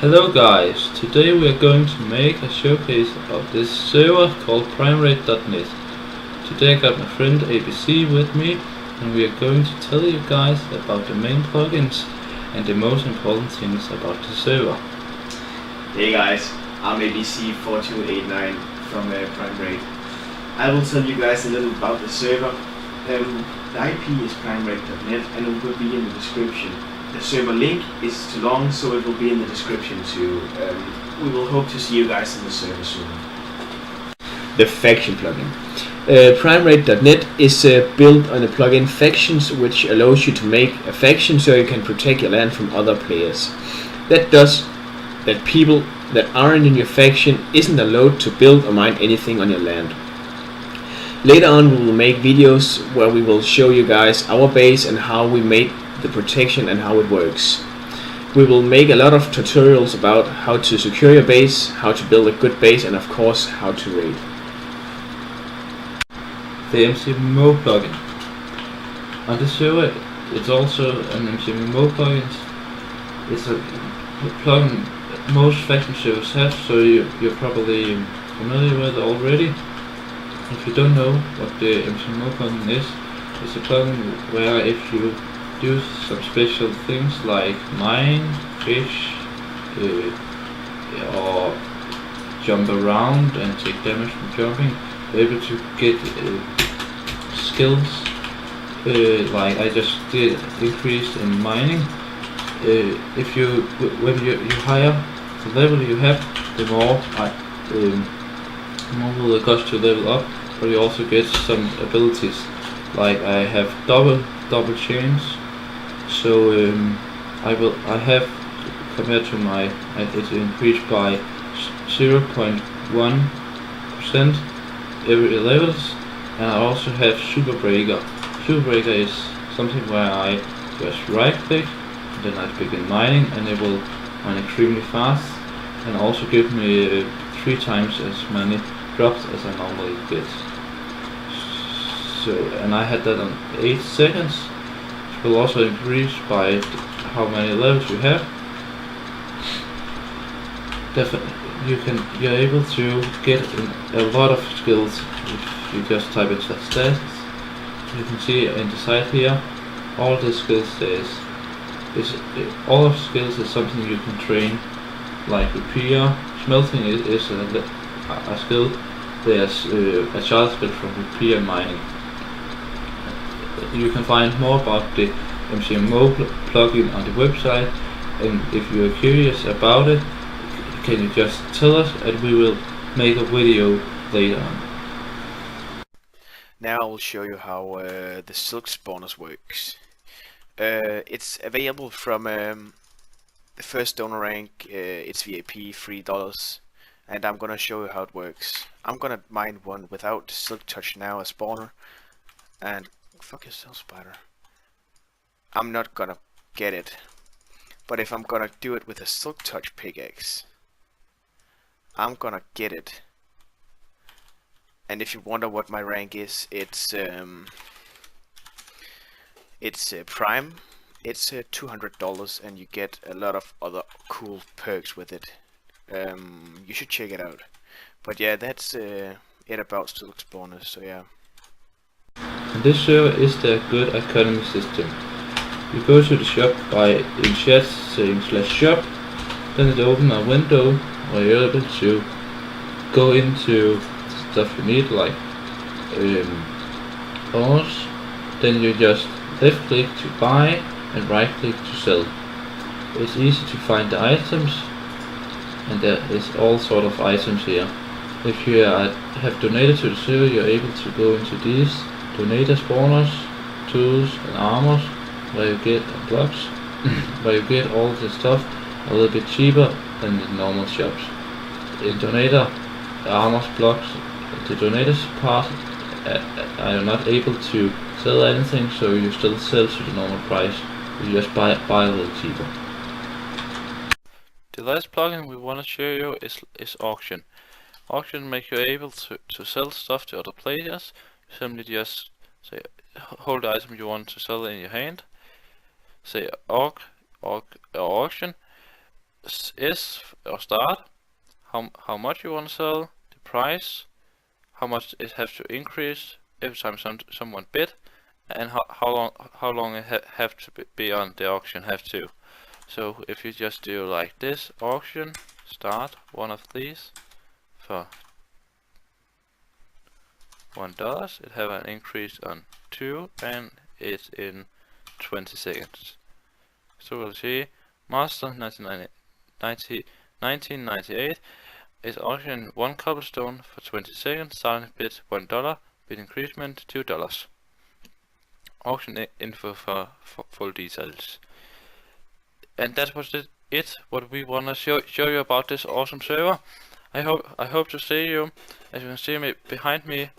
Hello guys, today we are going to make a showcase of this server called PrimeRate.net. Today I got my friend ABC with me and we are going to tell you guys about the main plugins and the most important things about the server. Hey guys, I'm ABC4289 from PrimeRate. I will tell you guys a little about the server. The IP is PrimeRate.net and it will be in the description. The server link is too long, so it will be in the description too. We will hope to see you guys in the server soon. The faction plugin. PrimeRate.net is built on the plugin Factions, which allows you to make a faction so you can protect your land from other players. That does that people that aren't in your faction isn't allowed to build or mine anything on your land. Later on we will make videos where we will show you guys our base and how we made the protection and how it works. We will make a lot of tutorials about how to secure your base, how to build a good base, and of course how to raid. The MCMO plugin. On this server it's also an MCMO plugin. It's a plugin most faction servers have, so you're probably familiar with it already. If you don't know what the MCMO plugin is, it's a plugin where if you do some special things like mine, fish, or jump around and take damage from jumping, you're able to get skills like I just did, increased in mining. If you when you higher the level you have, the more will it cost to level up, but you also get some abilities like I have double chains. So I have compared to my it's increased by 0.1% every levels, and I also have Super Breaker. Super Breaker is something where I just right click, then I begin mining, and it will mine extremely fast, and also give me 3 times as many drops as I normally get. So, and I had that on 8 seconds. Will also increase by how many levels you have. You're able to get a lot of skills if you just type in stats. You can see in the side here all the skills all of skills is something you can train, like repair. Smelting is a skill. There's a child skill from repair and mining. You can find more about the MCMO plugin on the website, and if you are curious about it, can you just tell us and we will make a video later on. Now I will show you how the silk spawners works. It's available from the first donor rank. It's VIP $3, and I'm gonna show you how it works. I'm gonna mine one without silk touch now as spawner, and fuck yourself, spider. I'm not gonna get it, but if I'm gonna do it with a silk touch pickaxe, I'm gonna get it. And if you wonder what my rank is, it's prime. It's $200, and you get a lot of other cool perks with it. You should check it out. But yeah, that's it about silk spawners. So yeah. And this server is the good economy system. You go to the shop by in chat saying /shop, then it opens a window where you're able to go into stuff you need, like ores. Then you just left click to buy and right click to sell. It's easy to find the items, and there is all sort of items here. If you have donated to the server, you're able to go into these donator spawners, tools and armors, where you get blocks, where you get all the stuff a little bit cheaper than the normal shops. In donator, armors, blocks, the donators part are not able to sell anything, so you still sell to the normal price. You just buy a little cheaper. The last plugin we want to show you is auction. Auction makes you able to sell stuff to other players. Simply just say hold the item you want to sell in your hand, say auction, is or start, how much you want to sell, the price, how much it has to increase every time someone bid, and how long it have to be on the auction have to. So if you just do like this, auction start one of these for $1, it have an increase on 2 and it's in 20 seconds. So we'll see Master 1998 is auction 1 cobblestone for 20 seconds, silent bid $1, bid increasement $2. Auction info for full details. And that was it what we wanna show you about this awesome server. I hope to see you. As you can see me behind me,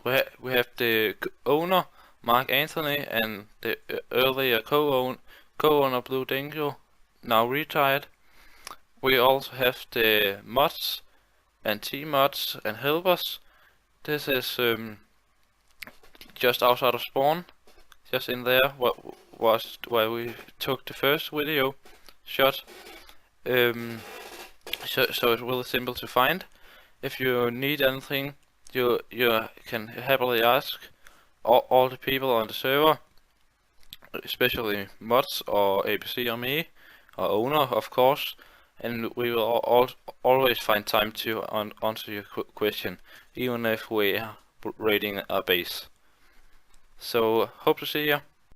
we have the owner Mark Anthony and the earlier co-owner Blue Dingo, now retired. We also have the mods and team mods and helpers. This is just outside of spawn, just in there. What was where we took the first video shot. So it's really simple to find. If you need anything, you can happily ask all the people on the server, especially mods or ABC or me, or owner of course, and we will always find time to answer your question, even if we are raiding a base. So hope to see you.